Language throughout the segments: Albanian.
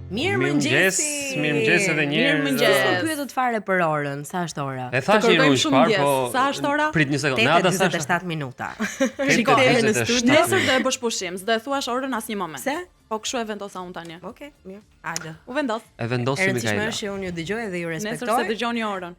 Mirëmëngjes edhe një herë. Mirëmëngjes. Po pyetet fare për orën, sa është ora? E thashë një unë shpar, po sa është ora? Prit një sekondë. Nada sa 47 minuta. Shiko, në studio. Nesër do e bësh pushim, s'do e thuash orën asnjë moment. Pse? Po kështu e vendosa unë tani. Okej, mirë. Hajde. U vendos. E vendosi Mikaela. Është që unë ju dëgjoj dhe ju Nesër respektoj. se dëgjoni orën.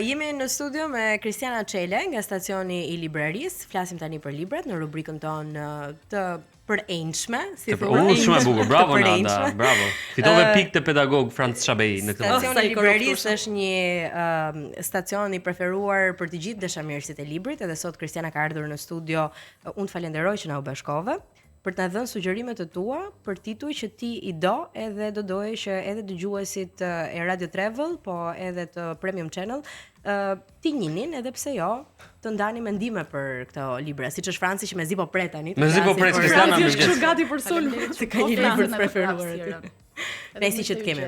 Jemi në studio me Kristiana Çele nga stacioni I librarisë. Flasim tani për librat në rubrikën tonë të përënjshme, si thua. Shumë e bukur. Bravo Të Nada, përënjshme. bravo. Fitove pikë te pedagog Franz Shabei në këtë moment. Stacioni I librarisë është një stacion I preferuar për të gjithë dashamirësit e librit, edhe sot Kristiana ka ardhur në studio. Unë të falenderoj që na u bashkove për të na dhënë sugjerimet e tua për tituj që ti I do, edhe do doje që edhe dëgjuesit e Radio Travel, po edhe të Premium Channel, ti njinin edhe pse jo, të ndani mendime për këto libra, siç është Franci që mezi po pret tani. Mezi po pret Kristiana Franci më është kështu gati për sulm. Ti ka një libër të preferuar. Presi që të kemi.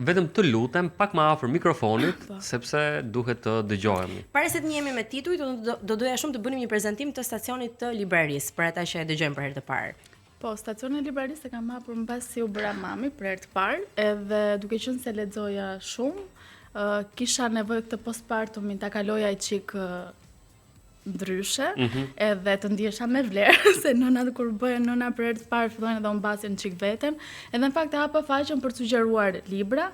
Vetëm të lutem pak më afër mikrofonit, sepse duhet të dëgjohemi. Para se të njihemi me tituj, do doja shumë të bënim një prezantim të stacionit të librarisë për ata që e dëgjojnë për herë të parë. Po, stacioni I librarisë e kam hapur mbasi u bëra mami për herë të parë, edhe duke qenë se lexoja shumë, kisha nevojë këtë postpartumin ta kaloja I çik ndryshe, edhe të ndihesha me vlerë, se nëna kur bëhen nëna për herë të parë fillojnë edhe humbasin çik veten, edhe në fakt e hapa faqen për të sugjeruar libra,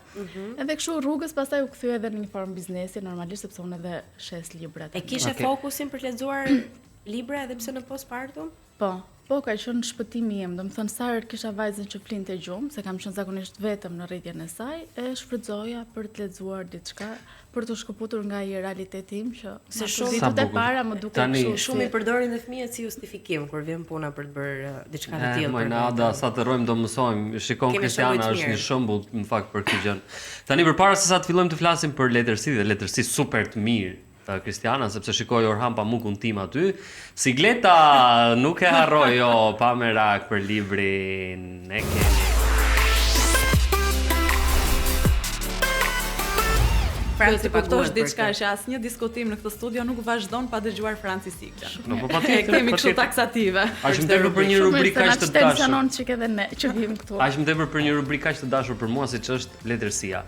edhe kështu rrugës pastaj u kthye edhe në një formë biznesi normalisht sepse unë edhe shes librat. E kishe fokusin për të lexuar libra edhe pse në postpartum? Po, ka qenë shpëtimi im, domethënë sa herë kisha vajzën që flinte gjumë, se kam qenë zakonisht vetëm në rritjen e saj, e shfrytëzoja për të lexuar diçka, për të shkëputur nga I realiteti im që Se shumë shumë ditët e para më duket kështu. Shumë I përdorin dhe fëmijët si justifikim kur vjen puna për të bërë diçka të tillë. Më Nada, sa të rrojmë do mësojmë. Shikon Kristiana është një shembull në fakt për këtë gjë. Tani përpara se sa të fillojmë të flasim për letërsi dhe letërsi super të mirë. Kristiana, sepse shikoj Orhan Pamukun tim aty. Sigleta nuk e harroj jo, pa merak për librin e keni. Franci kuptosh diçka që asnjë diskutim në këtë studio nuk vazhdon pa dëgjuar Franci Sigla. Po patjetër. Kemi kështu taksative. Aq më tepër për një rubrikë kaq të dashur. Tensionon çik edhe ne që vim këtu. Aq më tepër për një rubrikë kaq të dashur për mua siç është letërsia.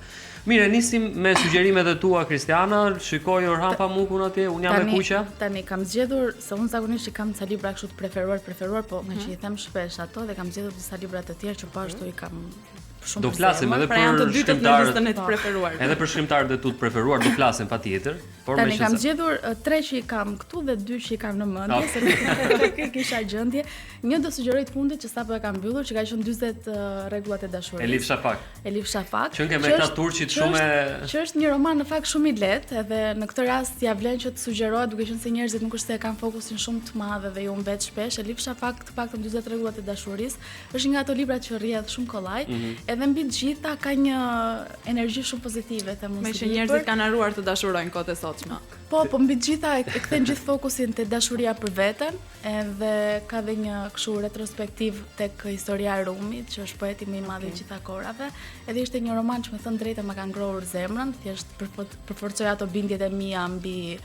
Mirë, nisim me sugjerimet e tua Kristiana. Shikoj Orhan Pamukun atje, unë jam me kuqja. Tani kam zgjedhur se unë zakonisht kam disa libra kështu të preferuar, po nga që I them shpesh ato dhe kam zgjedhur disa libra të tjerë që po ashtu I kam shumë. Do flasim edhe pra janë të për dytët në listën e të preferuar. Edhe për shkrimtarët e tu të preferuar do flasim patjetër, por Tani kam zgjedhur 3 që I kam këtu dhe 2 që I kam në mendje, se kisha gjendje. Një do sugjeroj të fundit që sapo e kam mbyllur, që ka qenë 40 rregullat e dashurisë. Elif Shafak. Që me ta turqit shumë që është një roman në fakt shumë I lehtë, edhe në këtë rast ja vlen që të sugjerohet duke qenë se njerëzit nuk është se e kanë fokusin shumë të madh dhe ju mbet shpesh. Elif Shafak, të paktën 40 rregullat e dashurisë, është nga ato libra që rrjedh shumë kollaj, edhe mbi të gjitha ka një energji shumë pozitive te mos. Me që njerëzit kanë haruar të dashurojnë kohët e sotshme. Po mbi të gjitha e kthen gjithë fokusin te dashuria për veten, edhe ka dhe një kështu retrospektiv tek historia e Rumit, që është poeti më I madh I gjitha kohërave, edhe ishte një roman që më thënë drejtë më ka ngrohur zemrën, thjesht përforcoi ato bindjet e mia mbi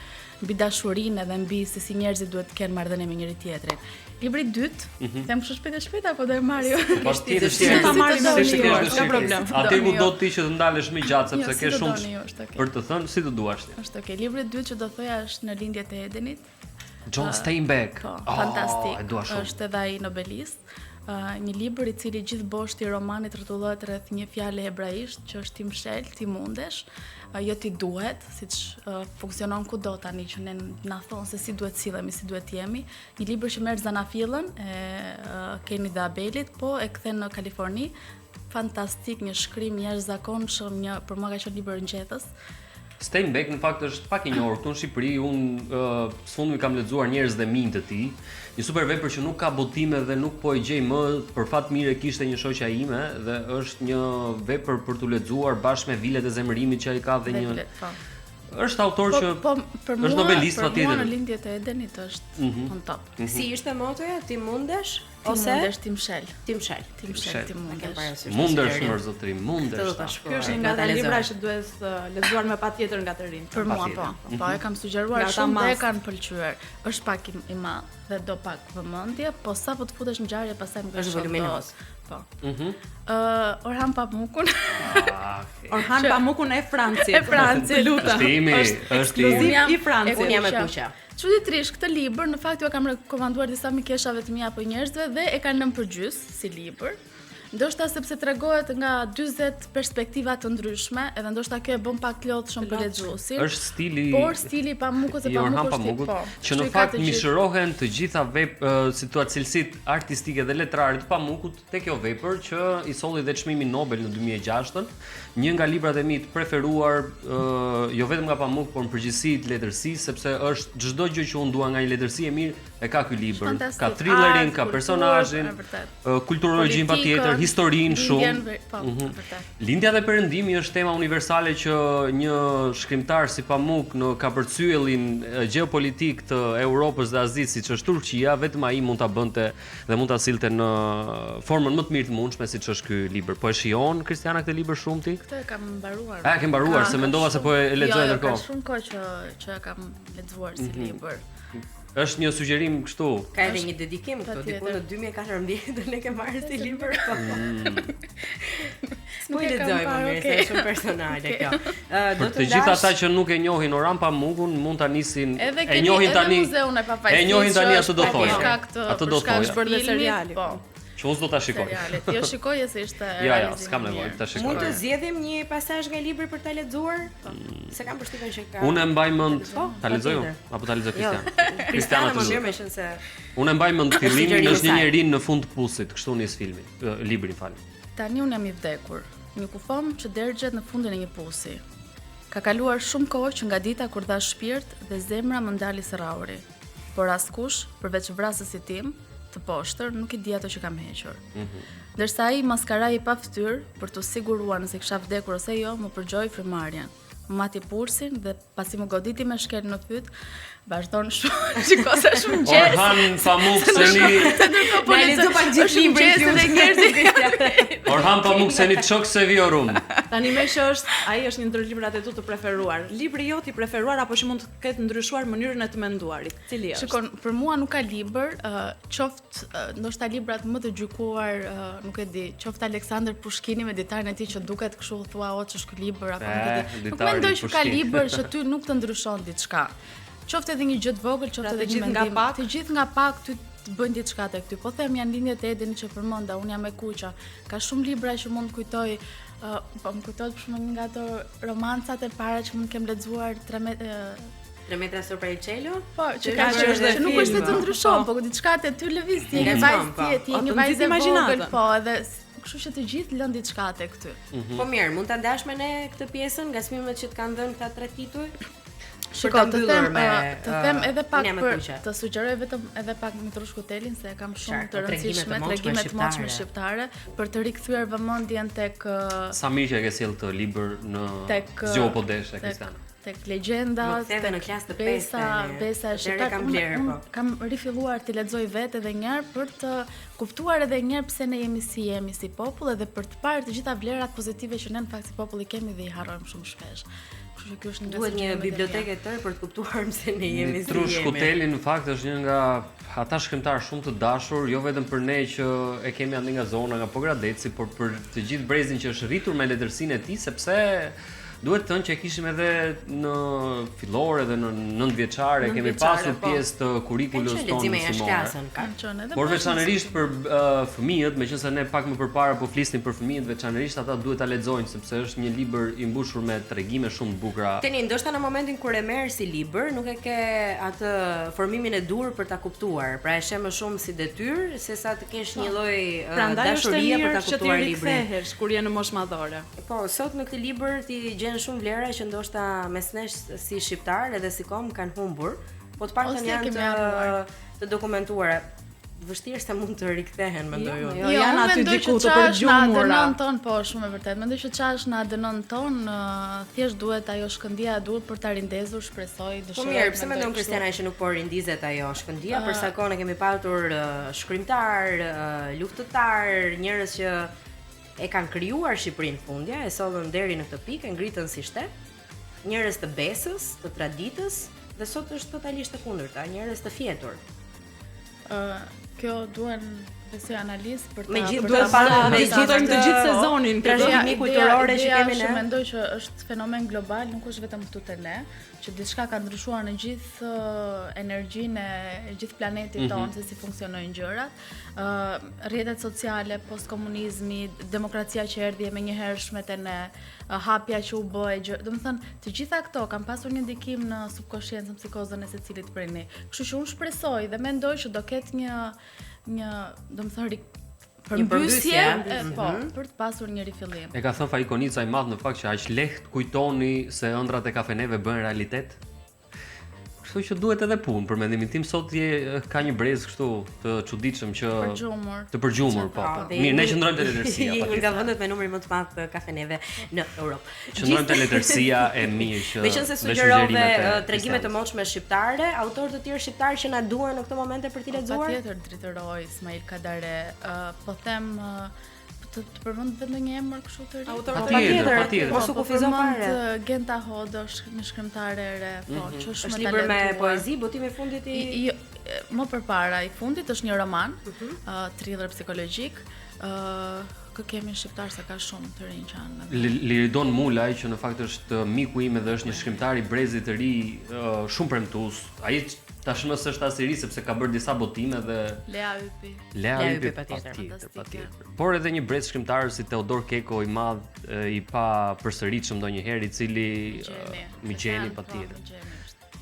dashurinë edhe mbi se si njerëzit duhet të kenë marrëdhënie me njëri tjetrin. Libri I dytë, them kështu shpejt apo do e marr ju? Ta marrim ka problem. Atë ku do ti që të ndalesh më gjatë sepse ke shumë për të thënë si të duash ti. Është okay. Libri I dytë që do thoja është Në lindjet e Edenit. John Steinbeck. Fantastik. Është edhe ai nobelist. Një libër I cili gjithë boshti I romanit rrotullohet rreth një fjale hebraisht që është ti mshel, ti mundesh, jo ti duhet, siç funksionon kudo tani që ne na thon se si duhet sillemi, si duhet jemi. Një libër që merr zanafillën e Keni dhe Abelit, po e kthen në Kaliforni. Fantastik, një shkrim jashtëzakonshëm, për mua ka qenë libër ngjethës. Steinbeck në fakt është pak I njohur këtu në Shqipëri, unë sfundmi kam lexuar Njerëz dhe minj të tij. Një super vepër që nuk ka botime dhe nuk po e gjej më, për fat mirë kishte një shoqja ime dhe është një vepër për tu lexuar bashkë me Vilet e zemërimit që ai ka dhe një është autor që është nobelist patjetër. Po Në lindjet e Edenit është on top. Si ishte motoja? Ti mundesh ose mundesh ti mshel. Ti mshel. Ti mundesh. Mundesh më zotrim, mundesh. Ky është nga ata libra që duhet lexuar me patjetër nga të rinj. Për mua po. Po e kam sugjeruar shumë dhe e kanë pëlqyer. Është pak I madh dhe do pak vëmendje, po sapo të futesh në ngjarje pastaj më ka voluminoz. Po. Orhan Pamukun. Orhan Pamukun e Francit. Të lutem. Është i Francit. Unë jam e kuqja. Çuditërisht këtë libër në fakt ju kam rekomanduar disa mikeshave të mia apo njerëzve dhe e kanë lënë përgjys si libër. Ndoshta sepse tregohet nga 40 perspektiva të ndryshme, edhe ndoshta kjo e bën pak lodhshëm për lexuesin. Është stili stili i Pamukut dhe Pamukut, që në fakt mishërohen të gjitha cilësitë artistike dhe letrare të Pamukut te kjo vepër që i solli dhe çmimin Nobel në 2006-ën. Një nga librat e mi të preferuar, jo vetëm nga Pamuk, por në përgjithësi të letërsisë, sepse është çdo gjë që unë dua nga një letërsi e mirë e ka ky libër. Ka thrillerin, ka personazhin, kulturologjin patjetër, historinë shumë. Lindja dhe perëndimi është tema universale që një shkrimtar si Pamuk në kapërcyellin gjeopolitik të Europës dhe Azisë, siç është Turqia, vetëm ai mund ta bënte dhe mund ta sillte në formën më të mirë të mundshme, siç është ky libër. Po e shijon Kristiana këtë libër shumë ti? Këtë e kam mbaruar. A ke mbaruar se mendova se po e lexoj ndërkohë. Ka shumë kohë që e kam lexuar si libër. Është një sugjerim kështu. Ka edhe një dedikim këtu, diku në 2014 ne kemi marrë si libër. Po i lexoj më mirë se është shumë personale kjo. Do të gjithë ata që nuk e njohin Orhan Pamukun mund ta nisin, e njohin tani muzeun e papajsisë. E njohin tani atë do thonë. Atë do thonë. Është bërë seriali. Po. Që unë s'do ta shikoj. Ti e shikoje se ishte Ja, s'kam nevojë ta shikoj. Mund të zgjedhim një pasazh nga libri për ta lexuar? Se kam përshtypjen që ka. Unë e mbaj mend, ta lexoj unë apo ta lexoj Kristian? Kristiana më mirë, më se unë e mbaj mend fillimin është një njerëz në fund të pusit, kështu nis filmi, librin fal. Tani unë jam i vdekur, një kufom që dergjet në fundin e një pusi. Ka kaluar shumë kohë që nga dita kur dha shpirt dhe zemra më ndali së rrauri. Por askush, përveç vrasësit tim, të poshtër, nuk i di ato që kam hequr. Ndërsa ai maskaraj pa fytyrë për të siguruar nëse kisha vdekur ose jo, më përgjoi frymarrjen. Më mati pulsin dhe pasi më goditi me shkel në fyt, vazhdon shumë, shikosa shumë gjes. Orhan Pamuk Orhan Pamuk se një çok se viorum. Tani më që ai është një ndër librat e tu të preferuar. Libri jot i preferuar apo që mund të ketë ndryshuar mënyrën e të menduarit. Cili është? Shikon, për mua nuk ka libër, qoftë ndoshta librat më të gjykuar, nuk e di, qoftë Aleksandr Pushkini me ditarin e tij që duket kështu thua o ç'është ky libër apo nuk e di. Nuk mendoj që ka libër që ty nuk të ndryshon diçka. Qoftë edhe një gjë të vogël, qoftë edhe një mendim, të gjithë nga pak ty të bëjnë diçka tek ty. Po them janë linjët e Edenit që përmenda, unë jam e kuqa. Ka shumë libra që mund të kujtoj, po më kujtohet për shembull nga ato romancat e para që mund të kem lexuar 3 metra sopra il cielo? Po, që nuk është të ndryshon, po diçka te ty lëviz, ti je një vajzë e vogël, po, edhe kështu që të gjithë lën diçka tek ty. Po mirë, mund ta ndash me ne këtë pjesën nga çmimet që të kanë dhënë këta 3 tituj? Shiko, të them edhe pak të sugjeroj vetëm edhe pak Mitrush Kutelin se kam shumë të rëndësishme tregime të mundshme shqiptare për të rikthyer vëmendjen tek sa mirë që e ke sjell të libër në zgjopo desh e Kristiana. Tek legjenda, tek në klasë të besa e shqiptar. Kam rifilluar të lexoj vetë edhe një herë për të kuptuar edhe një herë pse ne jemi si popull edhe për të parë të gjitha vlerat pozitive që ne në fakt si popull i kemi dhe i harrojmë shumë shpesh. Duhet një bibliotekë e tërë për të kuptuar pse ne jemi si jemi. Mitrush Kuteli në fakt është një nga ata shkrimtarë shumë të dashur, jo vetëm për ne që e kemi andi nga zona, nga Pogradeci, por për të gjithë brezin që është rritur me letërsinë e tij, sepse duhet të thënë që e kishim edhe në fillore dhe në 9 vjeçare kemi pasur pjesë të kurrikulumit tonë mësimor. Por veçanërisht për fëmijët, meqense ne pak më përpara po flisnim për fëmijët, veçanërisht ata duhet ta lexojnë sepse është një libër i mbushur me tregime shumë të bukura. Tani ndoshta në momentin kur e merr si libër, nuk e ke atë formimin e dur për ta kuptuar. Pra e sheh më shumë si detyrë sesa të kesh një lloj dashurie për ta kuptuar librin. Prandaj kur je në moshë madhore. Po, sot në këtë libër ti gjen shumë vlera që ndoshta mes nesh si shqiptar edhe si kom kanë humbur, po të paktën janë të dokumentuara. Vështirë se mund të rikthehen, mendoj unë. Jo, janë aty diku të përgjumura. Na ADN ton, po shumë e vërtet. Mendoj që çash në ADN ton, thjesht duhet ajo shkëndija e dur për ta rindezur, shpresoj, dëshiroj. Po mirë, pse mendon Kristiana që nuk po rindizet ajo shkëndija, për sa kohë kemi patur shkrimtar, luftëtar, njerëz që e kanë krijuar Shqipërinë fundja, e sollën deri në këtë pikë, e ngritën si shtet. Njerëz të besës, të traditës, dhe sot është totalisht e kundërta, njerëz të fjetur. Kjo duhen profesionalist për Me ta gjithë për duhet ta parë marrë me diskutojmë të gjithë sezonin. trashëgimi kulturore që kemi ne. ne. Mendoj që është fenomen global, nuk është vetëm këtu te ne, që diçka ka ndryshuar në gjithë energjinë e gjithë planetit tonë se si funksionojnë gjërat. Rrjetet sociale, postkomunizmi, demokracia që erdhi e menjëhershme te ne, hapja që u bë, domethënë të gjitha këto kanë pasur një ndikim në subkonsciencën, psikozën e secilit prej ne. Kështu që unë shpresoj dhe mendoj që do ketë një domethënë përmbysje, po, për të pasur një rifillim. E ka thënë Faikonica i madh në fakt që aq lehtë kujtoni se ëndrat e kafeneve bëhen realitet. Kështu që duhet edhe punë për mendimin tim. Sot ka një brez kështu të çuditshëm që të përgjumur, po. Mirë, ne qëndrojmë te letërsia. Një nga vendet me numrin më të madh të kafeneve në Europë. Qëndrojmë te letërsia e mirë që meqense sugjerove tregime të motshme shqiptare, autorë të tjerë shqiptar që na duan në këtë momente për t'i lexuar. Patjetër Dritëroj, Ismail Kadare, po them të përmend vetëm një emër kështu të ri. Patjetër, mos u kufizo fare. Genta Hodosh, një shkrimtare e re, po, që është Është libër me poezi, botimi i fundit i më përpara i fundit është një roman, thriller psikologjik, kë kemi shqiptar se ka shumë të rinj që janë. Liridon Mulaj që në fakt është miku im dhe është një shkrimtar i brezit të ri shumë premtues. Ai tashmë s'është as i ri sepse ka bërë disa botime dhe Lea Ypi. Lea Ypi patjetër. Por edhe një brez shkrimtar si Teodor Keko i madh, i pa përsëritshëm ndonjëherë, i cili Migjeni patjetër.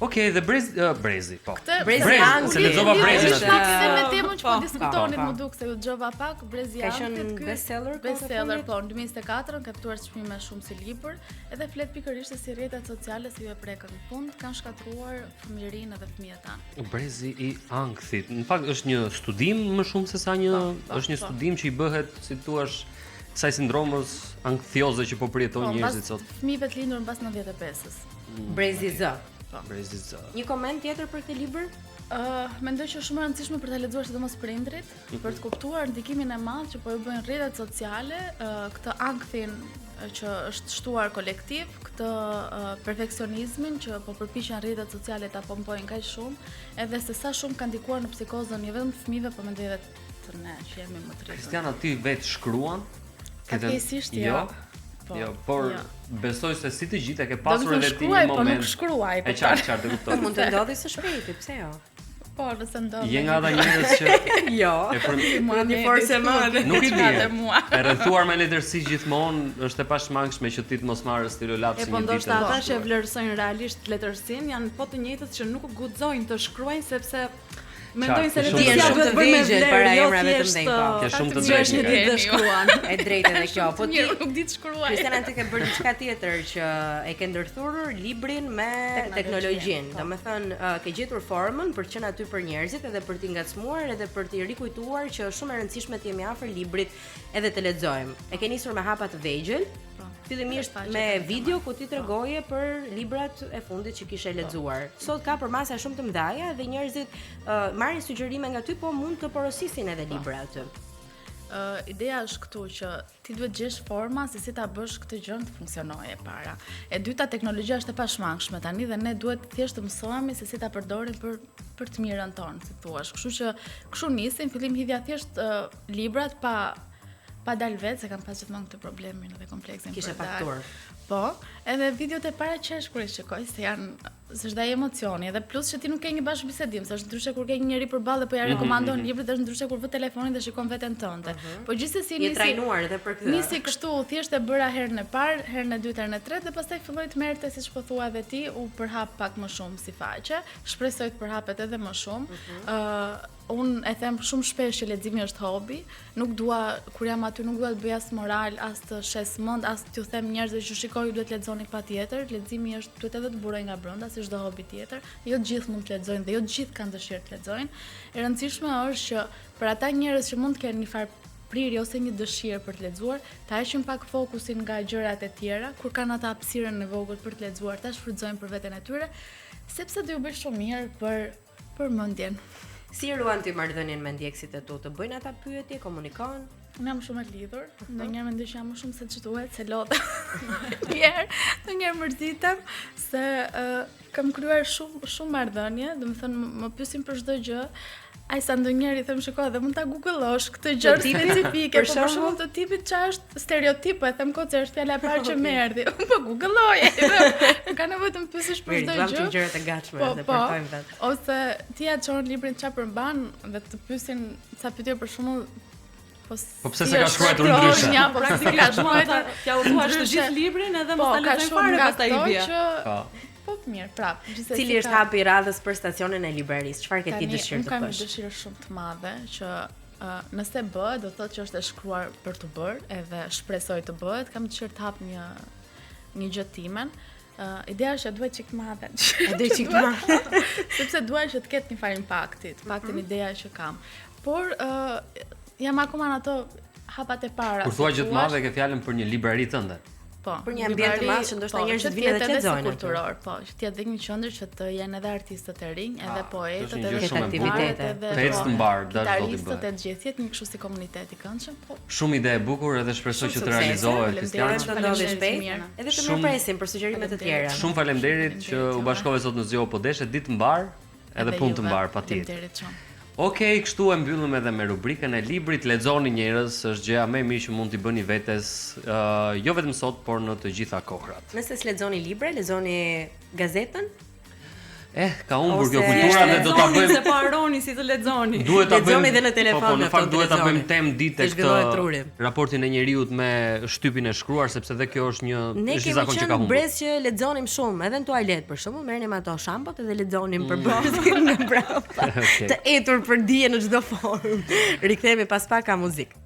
Okej, dhe Brezi, po. Brezi Ang, se lexova Brezin aty. Se me temën që po diskutonit më duk se u dëgjova pak, Brezi Ang. Ka qenë bestseller po, në 2024 ka fituar çmime shumë si libër, edhe flet pikërisht se si rrjetet sociale si ju e prekën në fund kanë shkatruar fëmijërinë edhe fëmijët tanë. Brezi i Ankthit. Në fakt është një studim më shumë se sa është një studim që i bëhet, si thua, kësaj sindromës anktioze që po përjetojnë njerëzit sot. Fëmijëve të lindur mbas 95-s. Brezi Z. Brezi Z. Një koment tjetër për këtë libër? Mendoj që është shumë e rëndësishme për ta lexuar sidomos prindrit, për të kuptuar ndikimin e madh që po i bëjnë rrjetet sociale, këtë ankthin që është shtuar kolektiv, këtë perfeksionizmin që po përpiqen rrjetet sociale ta pompojnë kaq shumë, edhe se sa shumë ka ndikuar në psikozën jo vetëm fëmijëve, por mendoj edhe të ne që jemi më të rritur. Kristiana, ti vetë shkruan? Fatkeqësisht jo. Jo, por besoj se si të gjithë e ke pasur edhe ti një moment. Po nuk shkruaj. E qartë e kuptoj. Mund të ndodhi së shpejti, pse jo? Po, nëse ndodhi. Je nga ata njerëz që jo. Mua një forcë më. Nuk i di. E rrethuar me letërsi gjithmonë është e pashmangshme që ti të mos marrësh stilolapsin një ditë. Po ndoshta ata që vlerësojnë realisht letërsinë janë po të njëjtët që nuk guxojnë të shkruajnë sepse mendojnë se letërsia duhet të bëjë me vlerë para emrave të mëdhenj. Ke shumë të drejtë. Një ditë të shkruan. E drejtë edhe kjo. Po ti nuk di të shkruaj. Kristiana ti ke bërë diçka tjetër që e ke ndërthurur librin me teknologjinë. Domethënë ke gjetur formën për të qenë aty për njerëzit edhe për t'i ngacmuar edhe për t'i rikujtuar që është shumë e rëndësishme të jemi afër librit edhe të lexojmë. E ke nisur me hapa të vegjël. Fillimisht me video ku ti tregoje për librat e fundit që kishe lexuar. Sot ka përmasa shumë të mëdha dhe njerëzit marrin sugjerime nga ty, po mund të porosisin edhe libra aty. Ideja është këtu që ti duhet gjesh forma se si ta bësh këtë gjë të funksionojë para. E dyta, teknologjia është e pashmangshme tani dhe ne duhet thjesht të mësohemi se si ta përdorim për të mirën tonë, si thua. Kështu që kështu nisim, fillim hidhja thjesht librat pa dal vetë, se kam pas gjithmonë këtë problemin dhe kompleksin. Kishe faktur. Po, edhe videot e paraqesh kur i shikoj se s'është ai emocioni, edhe plus që ti nuk ke një bashkëbisedim, se është ndryshe kur ke një njerëz përballë dhe po ja rekomandon librin, është ndryshe kur vë telefonin dhe shikon veten tënde. Po gjithsesi nisi. Je trajnuar edhe për këtë. Nisi kështu, thjesht e bëra herën e parë, herën e dytë, herën e tretë dhe pastaj filloi të merrte, siç po thua edhe ti, u përhap pak më shumë si faqe. Shpresoj të përhapet edhe më shumë. Unë e them shumë shpesh që leximi është hobi, nuk dua kur jam aty nuk dua të bëj as moral, as të shes mend, as t'ju them njerëzve që shikoj ju duhet lexoni patjetër, leximi është duhet edhe të buroj nga brenda si çdo hobi tjetër. Jo të gjithë mund të lexojnë dhe jo të gjithë kanë dëshirë të lexojnë. E rëndësishme është që për ata njerëz që mund të kenë një farë prirje ose një dëshirë për të lexuar, ta heqin pak fokusin nga gjërat e tjera, kur kanë ata hapësirën e vogël për të lexuar, ta shfrytëzojnë për veten e tyre, sepse do ju bëj shumë mirë për mendjen. Si ruan ti marrëdhënien me ndjekësit e tu? Të bëjnë ata pyetje, komunikojnë? Unë jam shumë e lidhur, ndonjëherë mendoj që jam më shumë se ç'duhet, se lodhem. Ndonjëherë mërzitem se kam krijuar shumë marrëdhënie, domethënë më pyesin për çdo gjë, Ai sa ndonjëri them shikoj dhe mund ta googullosh këtë gjë specifike, për shembull të tipit ç'a është stereotip, e them kot se është fjala e parë që më erdhi. Po googulloje. Nuk ka nevojë të më pyesësh për çdo gjë. Po gjërat e gatshme dhe përfajmë vetë. Ose ti ja çon librin ç'a përmban dhe të pyesin ca pyetje për shembull po pse se ka shkruar ndryshe? Ja, praktikisht ja u thuash të gjithë librin edhe mos ta lexoj fare pastaj i bie. Po mirë, prap. Cili është hapi i radhës për stacionin e librerisë? Çfarë ke ti dëshirë të bësh? Unë kam një dëshirë shumë të madhe që nëse bëhet, do thotë që është e shkruar për të bërë, edhe shpresoj të bëhet. Kam dëshirë të hap një gjë timen. Ideja është që duhet çik madhe. Duhet çik madhe. Sepse dua që të ketë një farë impakti, të paktën ideja që kam. Por jam akoma në ato hapat e para. Kur thua gjë të madhe ke fjalën për një librari tënde. Po, për një ambient të madh që ndoshta njerëzit vinë dhe lexojnë. Kulturor, po, që të jetë një qendër që të jenë edhe artistët e rinj, edhe poetët, edhe aktivitete, fest të mbar, artistët e gjithë, jetë një kështu si komunitet i këndshëm, po. Shumë ide e bukur edhe shpresoj që të realizohet Kristiana. Të ndodhi shpejt. Edhe të mirpresim për sugjerimet të tjera. Shumë faleminderit që u bashkove sot në Zgjo po deshe, ditë të mbar, edhe punë të mbar patjetër. Okej, kështu e mbyllim edhe me rubrikën e librit. Lexoni njerëz, është gjëja më e mirë që mund t'i bëni vetes, jo vetëm sot, por në të gjitha kohrat. Nëse s'lexoni libre, lexoni gazetën. Ka humbur kjo kultura dhe do ta bëjmë se po harroni si të lexoni. Duhet ta bëjmë edhe në telefon. Po, në fakt duhet ta bëjmë temë ditë këtë raportin e njeriut me shtypin e shkruar, sepse dhe kjo është një zakon që ka humbur. Ne kemi brez që lexonim shumë, edhe në tualet për shembull, merrnim ato shampot edhe lexonim për bërtin nga brapa. Të etur për dije në çdo formë. Rikthehemi pas pak ka muzikë.